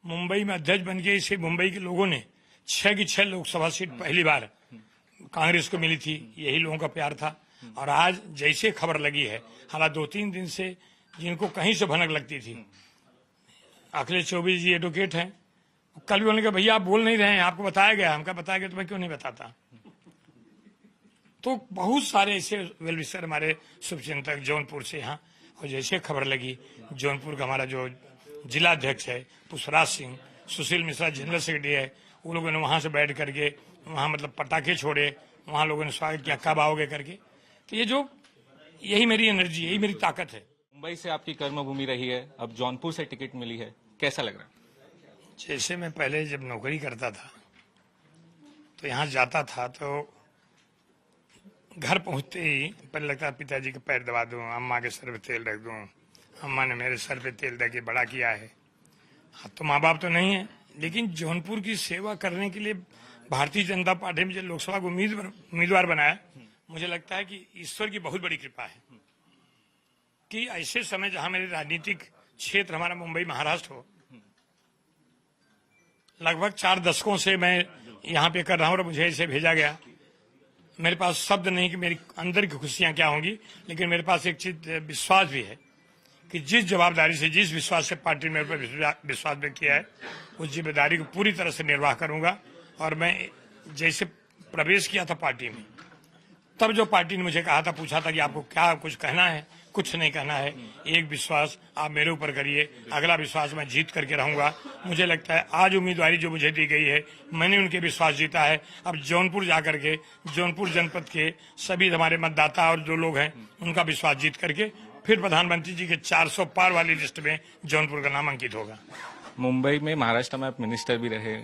मुंबई में अध्यक्ष बन के इसे मुंबई के लोगों ने 6 की 6 लोकसभा सीट पहली बार कांग्रेस को मिली थी। यही लोगों का प्यार था। और आज जैसे खबर लगी है, हालांकि 2-3 दिन से जिनको कहीं से भनक लगती थी, अखिलेश चौबे जी एडवोकेट हैं, कल भी बोलने का भैया आप बोल नहीं रहे हैं, आपको बताया गया। हमका बताया गया तो मैं क्यों नहीं बताता। तो बहुत सारे ऐसे वेल विशर हमारे शुभचिंतक जौनपुर से यहाँ, और जैसे खबर लगी जौनपुर का हमारा जो जिला अध्यक्ष है पुष्पराज सिंह, सुशील मिश्रा जनरल सेक्रेटरी है, वो लोगों ने वहां से बैठ करके वहां मतलब पटाखे छोड़े, वहां लोगों ने स्वागत किया, कब आओगे करके। तो ये जो यही मेरी एनर्जी, यही मेरी ताकत है। मुंबई से आपकी कर्मभूमि रही है, अब जौनपुर से टिकट मिली है, कैसा लग रहा है? जैसे मैं पहले जब नौकरी करता था तो यहाँ जाता था तो घर पहुंचते ही पहले लगता पिताजी के पैर दबा दूं, अम्मा के सर पे तेल रख दूं। अम्मा ने मेरे सर पे तेल दे के बड़ा किया है। हाँ, तो माँ बाप तो नहीं है, लेकिन जौनपुर की सेवा करने के लिए भारतीय जनता पार्टी में जो लोकसभा को उम्मीदवार बनाया, मुझे लगता है कि ईश्वर की बहुत बड़ी कृपा है कि ऐसे समय जहां मेरे राजनीतिक क्षेत्र हमारा मुंबई महाराष्ट्र हो, लगभग 4 दशकों से मैं यहाँ पे कर रहा हूँ और मुझे इसे भेजा गया। मेरे पास शब्द नहीं कि मेरी अंदर की खुशियां क्या होंगी, लेकिन मेरे पास एक चीज विश्वास भी है कि जिस जवाबदारी से, जिस विश्वास से पार्टी ने मेरे पर विश्वास व्यक्त किया है, उस जिम्मेदारी को पूरी तरह से निर्वाह करूंगा। और मैं जैसे प्रवेश किया था पार्टी में, तब जो पार्टी ने मुझे कहा था, पूछा था कि आपको क्या कुछ कहना है, कुछ नहीं कहना है, एक विश्वास आप मेरे ऊपर करिए, अगला विश्वास मैं जीत करके रहूंगा। मुझे लगता है आज उम्मीदवारी जो मुझे दी गई है, मैंने उनके विश्वास जीता है। अब जौनपुर जाकर के जौनपुर जनपद के सभी हमारे मतदाता और जो लोग हैं उनका विश्वास जीत करके फिर प्रधानमंत्री जी के 400 पार वाली लिस्ट में जौनपुर का नाम अंकित होगा। मुंबई में, महाराष्ट्र में आप मिनिस्टर भी रहे,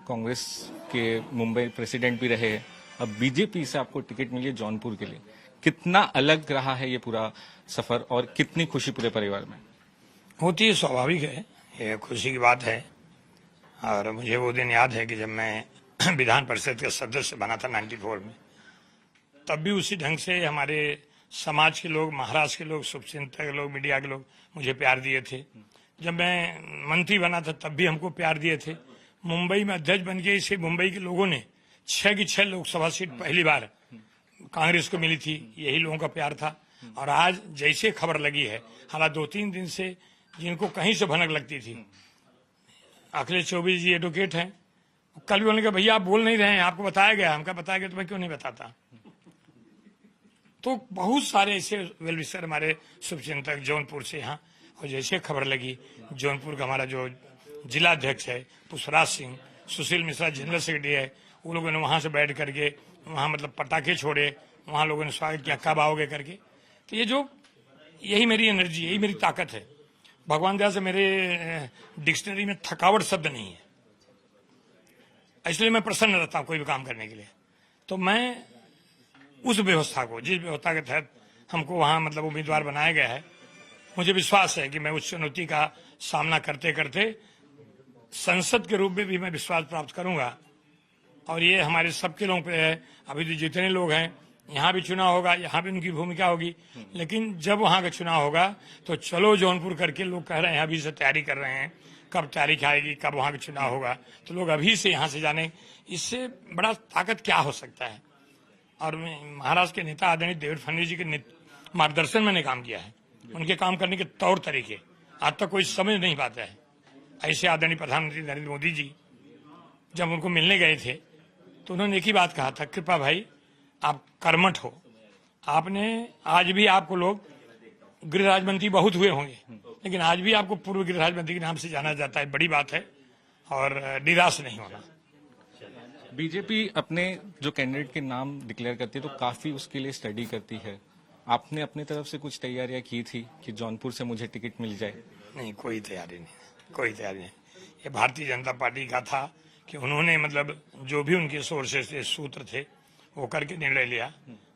कांग्रेस के मुंबई प्रेसिडेंट भी रहे, अब बीजेपी से आपको टिकट मिली है जौनपुर के लिए, कितना अलग रहा है ये पूरा सफर और कितनी खुशी पूरे परिवार में? होती है, स्वाभाविक है, ये खुशी की बात है। और मुझे वो दिन याद है कि जब मैं विधान परिषद का सदस्य बना था 94 में, तब भी उसी ढंग से हमारे समाज के लोग, महाराष्ट्र के लोग, शुभचिंतक लोग, मीडिया के लोग मुझे प्यार दिए थे। जब मैं मंत्री बना था तब भी हमको प्यार दिए थे। मुंबई में अध्यक्ष बन के इसे मुंबई के लोगों ने 6 की 6 लोकसभा सीट पहली बार कांग्रेस को मिली थी। यही लोगों का प्यार था। और आज जैसे खबर लगी है, हालांकि 2-3 दिन से जिनको कहीं से भनक लगती थी, अखिलेश चौबे जी एडवोकेट हैं, कल भी बोलने का भैया आप बोल नहीं रहे हैं, आपको बताया गया। हमका बताया गया तो मैं क्यों नहीं बताता। तो बहुत सारे ऐसे वेल विशर हमारे शुभचिंतक जौनपुर से यहाँ, और जैसे खबर लगी जौनपुर का हमारा जो जिला अध्यक्ष है पुष्पराज सिंह, सुशील मिश्रा जनरल सेक्रेटरी है, वो लोगों ने वहां से बैठ करके वहां मतलब पटाखे छोड़े, वहां लोगों ने स्वागत किया, कब आओगे करके। तो ये जो यही मेरी एनर्जी, यही मेरी ताकत है। भगवान दया से मेरे डिक्शनरी में थकावट शब्द नहीं है, इसलिए मैं प्रसन्न रहता हूं कोई भी काम करने के लिए। तो मैं उस व्यवस्था को, जिस व्यवस्था के तहत हमको वहां मतलब उम्मीदवार बनाया गया है, मुझे विश्वास है कि मैं उस चुनौती का सामना करते करते संसद के रूप में भी मैं विश्वास प्राप्त करूंगा। और ये हमारे सबके लोगों पे है। अभी तो जितने लोग हैं, यहाँ भी चुनाव होगा, यहाँ भी उनकी भूमिका होगी, लेकिन जब वहां का चुनाव होगा तो चलो जौनपुर करके लोग कह रहे हैं, अभी से तैयारी कर रहे हैं, कब तारीख आएगी, कब वहां का चुनाव होगा, तो लोग अभी से यहाँ से जाने। इससे बड़ा ताकत क्या हो सकता है। और महाराष्ट्र के नेता आदरणीय देवेंद्र फडणवीस जी के मार्गदर्शन मैंने काम किया है। उनके काम करने के तौर तरीके आज तक कोई समझ नहीं पाता है। ऐसे आदरणीय प्रधानमंत्री नरेंद्र मोदी जी जब उनको मिलने गए थे तो उन्होंने एक ही बात कहा था, कृपा भाई आप कर्मठ हो। आपने आज भी, आपको लोग गृह राज्य मंत्री बहुत हुए होंगे, लेकिन आज भी आपको पूर्व गृह राज्य मंत्री के नाम से जाना जाता है, बड़ी बात है। और निराश नहीं होना। बीजेपी अपने जो कैंडिडेट के नाम डिक्लेयर करती है तो काफी उसके लिए स्टडी करती है। आपने अपनी तरफ से कुछ तैयारियां की थी कि जौनपुर से मुझे टिकट मिल जाए? नहीं, कोई तैयारी नहीं, कोई तैयारी नहीं। ये भारतीय जनता पार्टी का था कि उन्होंने मतलब जो भी उनके सोर्सेस थे, सूत्र थे, वो करके निर्णय लिया।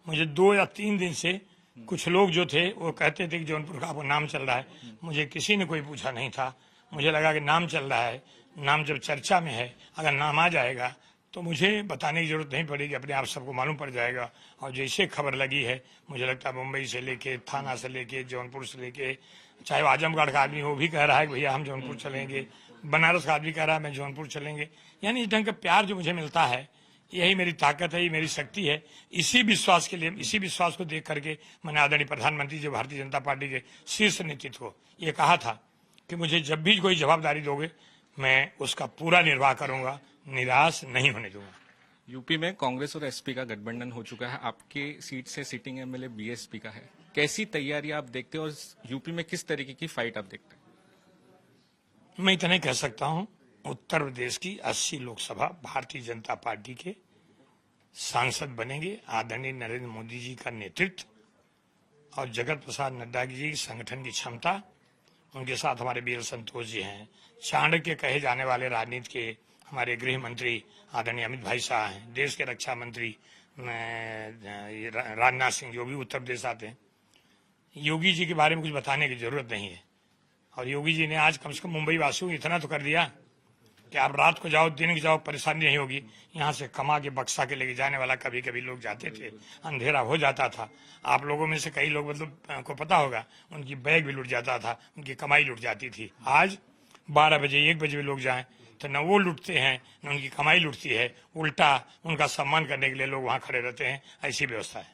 मुझे 2 या 3 दिन से कुछ लोग जो थे वो कहते थे कि जौनपुर का आपको नाम चल रहा है। मुझे किसी ने कोई पूछा नहीं था। मुझे लगा कि नाम चल रहा है, नाम जब चर्चा में है, अगर नाम आ जाएगा तो मुझे बताने की जरूरत नहीं पड़ेगी, अपने आप सबको मालूम पड़ जाएगा। और जैसे खबर लगी है, मुझे लगता है मुंबई से लेके, थाना से लेके, जौनपुर से लेके, चाहे वो आजमगढ़ का आदमी वो भी कह रहा है कि भैया हम जौनपुर चलेंगे, बनारस का आदमी कह रहा है मैं जौनपुर चलेंगे। यानी इस ढंग का प्यार जो मुझे मिलता है, यही मेरी ताकत है, यही मेरी शक्ति है। इसी विश्वास के लिए, इसी विश्वास को देख करके मैंने आदरणीय प्रधानमंत्री जी, भारतीय जनता पार्टी के शीर्ष नेतृत्व को ये कहा था कि मुझे जब भी कोई जवाबदारी दोगे मैं उसका पूरा निर्वाह करूंगा, निराश नहीं होने दूंगा। यूपी में कांग्रेस और एसपी का गठबंधन हो चुका है, आपके सीट से सिटिंग एमएलए बीएसपी का है। कैसी तैयारी आप देखते हैं और यूपी में किस तरीके की फाइट आप देखते हैं? मैं इतना ही कह सकता हूं, उत्तर प्रदेश की 80 लोकसभा भारतीय जनता पार्टी के सांसद बनेंगे। आदरणीय नरेंद्र मोदी जी का नेतृत्व और जगत प्रसाद नड्डा जी की संगठन की क्षमता, उनके साथ हमारे बीएल संतोष जी हैं, चाणक्य कहे जाने वाले राजनीति के हमारे गृह मंत्री आदरणीय अमित भाई शाह हैं, देश के रक्षा मंत्री राजनाथ सिंह जो भी उत्तर प्रदेश आते हैं। योगी जी के बारे में कुछ बताने की जरूरत नहीं है। और योगी जी ने आज कम से कम मुंबई वासियों को इतना तो कर दिया कि आप रात को जाओ, दिन को जाओ, परेशानी नहीं होगी। यहाँ से कमा के बक्सा के लेके जाने वाला कभी कभी लोग जाते थे, अंधेरा हो जाता था। आप लोगों में से कई लोग मतलब को पता होगा, उनकी बैग भी लुट जाता था, उनकी कमाई लुट जाती थी। आज 12 बजे 1 बजे भी लोग जाएं तो न वो लुटते हैं न उनकी कमाई लुटती है, उल्टा उनका सम्मान करने के लिए लोग वहां खड़े रहते हैं। ऐसी व्यवस्था है।